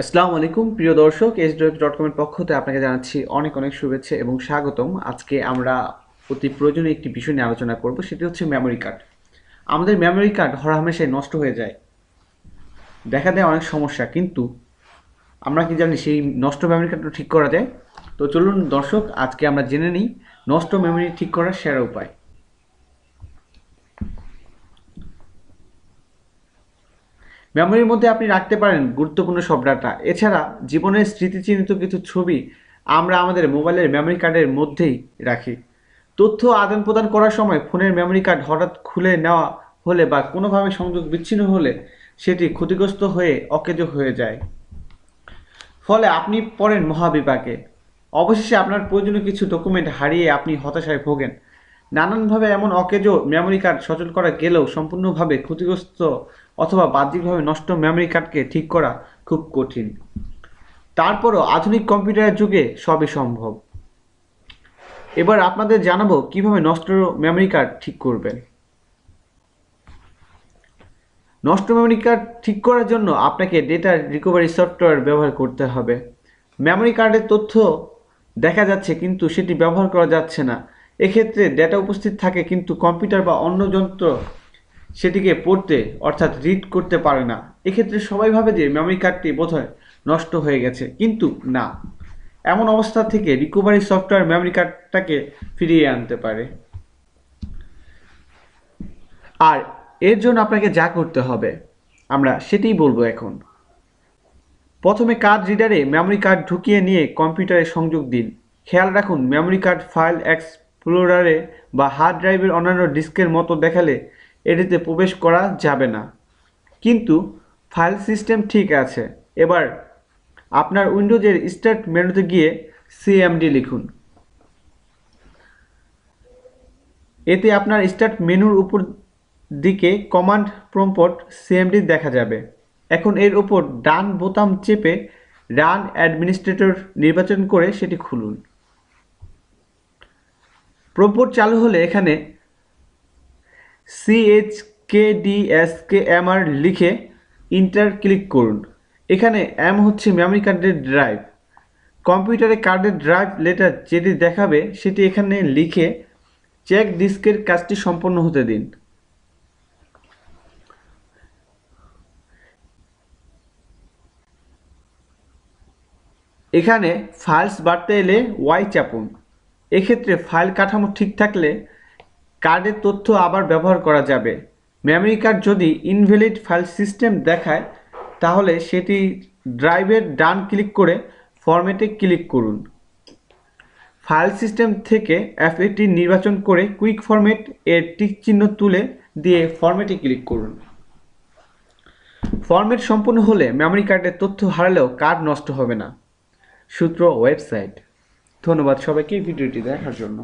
আসসালামু আলাইকুম প্রিয় দর্শক, SWF.com এর পক্ষ থেকে আপনাকে জানাচ্ছি অনেক অনেক শুভেচ্ছা এবং স্বাগতম। আজকে আমরা অতি প্রয়োজনীয় একটি বিষয় নিয়ে আলোচনা করব, সেটি হচ্ছে মেমোরি কার্ড। আমাদের মেমোরি কার্ড হরহামেশাই নষ্ট হয়ে যায়, দেখা দেয় অনেক সমস্যা, কিন্তু আমরা কি জানি সেই নষ্ট মেমোরি কার্ডটা ঠিক করা যায়? তো চলুন দর্শক, আজকে আমরা জেনে নিই নষ্ট মেমোরি ঠিক করার সেরা উপায়। মেমোরির মধ্যে আপনি রাখতে পারেন গুরুত্বপূর্ণ সব ডাটা। এছাড়া জীবনের স্মৃতিচিহ্নিত কিছু ছবি আমরা আমাদের মোবাইলের মেমোরি কার্ডের মধ্যেই রাখি। তথ্য আদান প্রদান করার সময় ফোনের মেমোরি কার্ড হঠাৎ খুলে নেওয়া হলে বা কোনোভাবে সংযোগ বিচ্ছিন্ন হলে সেটি ক্ষতিগ্রস্ত হয়ে অকেজো হয়ে যায়। ফলে আপনি পড়েন মহাবিপাকে। অবশেষে আপনার প্রয়োজনীয় কিছু ডকুমেন্ট হারিয়ে আপনি হতাশায় ভোগেন। নানানভাবে এমন অকেজো মেমোরি কার্ড সচল করা গেলেও সম্পূর্ণভাবে ক্ষতিগ্রস্ত অথবা বাহ্যিকভাবে নষ্ট মেমোরি কার্ডকে ঠিক করা খুব কঠিন। তারপরও আধুনিক কম্পিউটারের যুগে সবই সম্ভব। এবার আপনাদের জানাবো কিভাবে নষ্ট মেমোরি কার্ড ঠিক করবেন। নষ্ট মেমোরি কার্ড ঠিক করার জন্য আপনাকে ডেটা রিকভারি সফটওয়্যার ব্যবহার করতে হবে। মেমোরি কার্ডের তথ্য দেখা যাচ্ছে কিন্তু সেটি ব্যবহার করা যাচ্ছে না। এক্ষেত্রে ডেটা উপস্থিত থাকে কিন্তু কম্পিউটার বা অন্য যন্ত্র সেটিকে পড়তে অর্থাৎ রিড করতে পারে না। এক্ষেত্রে সবাই ভাবে যে মেমোরি কার্ডটি বোধহয় নষ্ট হয়ে গেছে, কিন্তু না। এমন অবস্থা থেকে রিকভারি সফটওয়্যার মেমোরি কার্ডটাকে ফিরিয়ে আনতে পারে। আর এর জন্য আপনাকে যা করতে হবে আমরা সেটিই বলবো এখন। প্রথমে কার্ড রিডারে মেমোরি কার্ড ঢুকিয়ে নিয়ে কম্পিউটারে সংযোগ দিন। খেয়াল রাখুন মেমোরি কার্ড ফাইল এক্সপ্লোরারে বা হার্ড ড্রাইভের অন্যান্য ডিস্কের মতো দেখালে এটিতে প্রবেশ করা যাবে না। কিন্তু ফাইল সিস্টেম ঠিক আছে। এবার আপনার উইন্ডোজের স্টার্ট মেনুতে গিয়ে সিএমডি লিখুন। এতে আপনার স্টার্ট মেনুর উপর দিকে কমান্ড প্রম্পট সিএমডি দেখা যাবে। এখন এর উপর ডান বোতাম চেপে রান অ্যাডমিনিস্ট্রেটর নির্বাচন করে সেটি খুলুন। প্রম্পট চালু হলে এখানে CHKDSKMR লিখে ইন্টার ক্লিক করুন। এখানে এম হচ্ছে মেমোরি কার্ডের ড্রাইভ। কম্পিউটারে কার্ডের ড্রাইভ লেটার যেটি দেখাবে সেটি এখানে লিখে চেক ডিস্কের কাজটি সম্পন্ন হতে দিন। এখানে ফাইলস বাড়তে এলে ওয়াই চাপুন। এক্ষেত্রে ফাইল কাঠামো ঠিক থাকলে কার্ডের তথ্য আবার ব্যবহার করা যাবে। মেমোরি কার্ড যদি ইনভ্যালিড ফাইল সিস্টেম দেখায় তাহলে সেটি ড্রাইভের ডান ক্লিক করে ফরম্যাটে ক্লিক করুন। ফাইল সিস্টেম থেকে এফএটি নির্বাচন করে কুইক ফরম্যাট এর টিক চিহ্ন তুলে দিয়ে ফরম্যাটে ক্লিক করুন। ফরম্যাট সম্পূর্ণ হলে মেমোরি কার্ডের তথ্য হারালেও কার্ড নষ্ট হবে না। সূত্র ওয়েবসাইট। ধন্যবাদ সবাইকে ভিডিওটি দেখার জন্য।